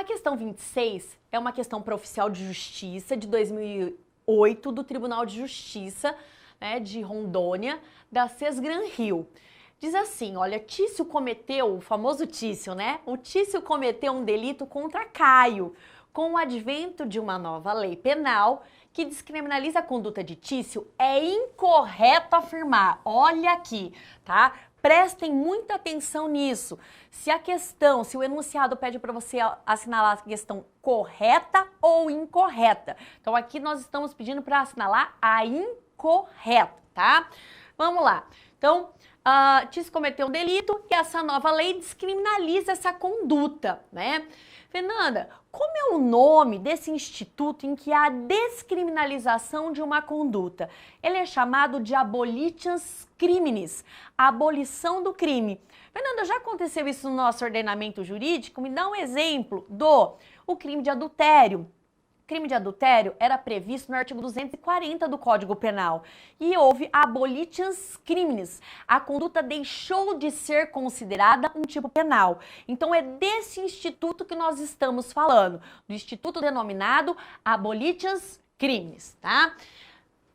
A questão 26 é uma questão para oficial de justiça de 2008 do Tribunal de Justiça, né, de Rondônia, da Sesgran Rio. Diz assim, olha, Tício cometeu, o famoso Tício, né? O Tício cometeu um delito contra Caio, com o advento de uma nova lei penal que descriminaliza a conduta de Tício, é incorreto afirmar, olha aqui, tá? Prestem muita atenção nisso. Se o enunciado pede para você assinalar a questão correta ou incorreta. Então aqui nós estamos pedindo para assinalar a incorreta, tá? Vamos lá. Então, Tício cometeu um delito e essa nova lei descriminaliza essa conduta, né? Fernanda, como é o nome desse instituto em que há a descriminalização de uma conduta? Ele é chamado de abolitians criminis, a abolição do crime. Fernanda, já aconteceu isso no nosso ordenamento jurídico? Me dá um exemplo o crime de adultério. O crime de adultério era previsto no artigo 240 do Código Penal e houve abolitians criminis. A conduta deixou de ser considerada um tipo penal. Então é desse instituto que nós estamos falando, do instituto denominado abolitians criminis, tá?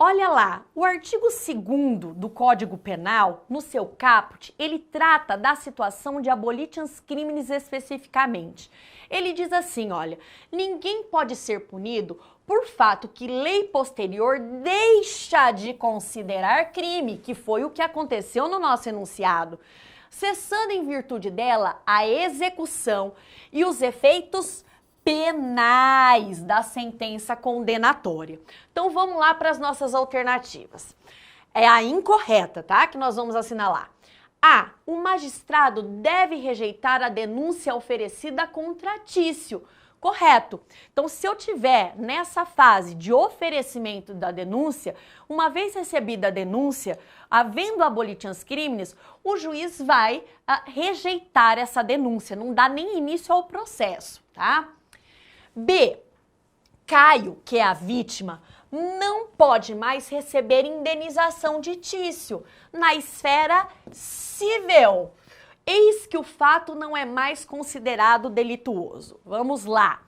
Olha lá, o artigo 2º do Código Penal, no seu caput, ele trata da situação de abolitians criminis especificamente. Ele diz assim, olha, ninguém pode ser punido por fato que lei posterior deixa de considerar crime, que foi o que aconteceu no nosso enunciado, cessando em virtude dela a execução e os efeitos penais da sentença condenatória. Então vamos lá para as nossas alternativas. É a incorreta, tá? Que nós vamos assinalar. A. O magistrado deve rejeitar a denúncia oferecida contra Tício. Correto. Então, se eu tiver nessa fase de oferecimento da denúncia, uma vez recebida a denúncia, havendo abolitians criminis, o juiz vai rejeitar essa denúncia, não dá nem início ao processo, tá? B. Caio, que é a vítima, não pode mais receber indenização de Tício na esfera civil. Eis que o fato não é mais considerado delituoso. Vamos lá.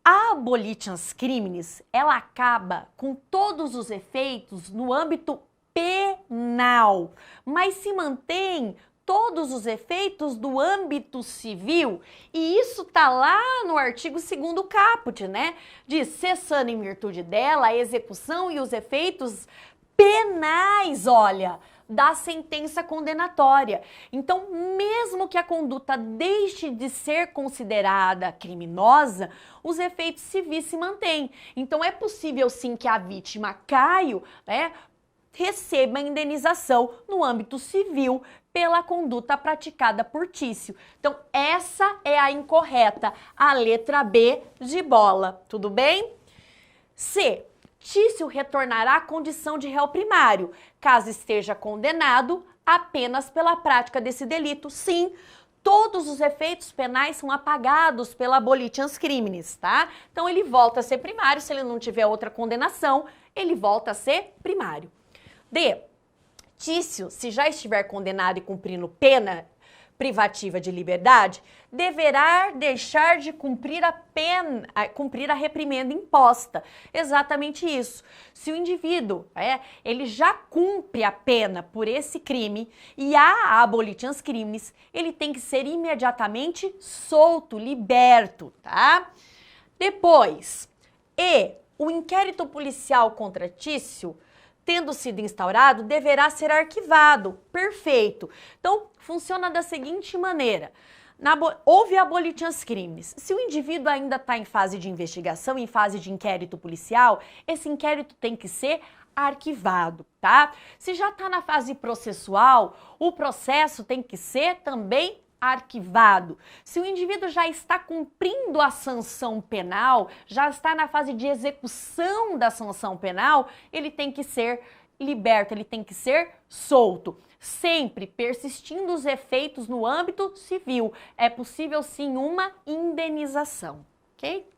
A abolitians criminis, ela acaba com todos os efeitos no âmbito penal, mas se mantém todos os efeitos do âmbito civil, e isso tá lá no artigo 2º caput, né? Diz, cessando em virtude dela a execução e os efeitos penais, olha, da sentença condenatória. Então, mesmo que a conduta deixe de ser considerada criminosa, os efeitos civis se mantêm. Então, é possível sim que a vítima, Caio, né, receba indenização no âmbito civil pela conduta praticada por Tício. Então, essa é a incorreta, a letra B de bola, tudo bem? C. Tício retornará à condição de réu primário, caso esteja condenado apenas pela prática desse delito. Sim, todos os efeitos penais são apagados pela abolitians criminis, tá? Então, ele volta a ser primário, se ele não tiver outra condenação, ele volta a ser primário. D. Tício, se já estiver condenado e cumprindo pena privativa de liberdade, deverá deixar de cumprir a reprimenda imposta. Exatamente isso. Se o indivíduo, ele já cumpre a pena por esse crime e há abolitians criminis, ele tem que ser imediatamente solto, liberto, tá? Depois, o inquérito policial contra Tício, tendo sido instaurado, deverá ser arquivado. Perfeito. Então, funciona da seguinte maneira. Houve abolitians criminis. Se o indivíduo ainda está em fase de investigação, em fase de inquérito policial, esse inquérito tem que ser arquivado, tá? Se já está na fase processual, o processo tem que ser também arquivado. Se o indivíduo já está cumprindo a sanção penal, já está na fase de execução da sanção penal, ele tem que ser liberto, ele tem que ser solto. Sempre persistindo os efeitos no âmbito civil. É possível sim uma indenização, ok?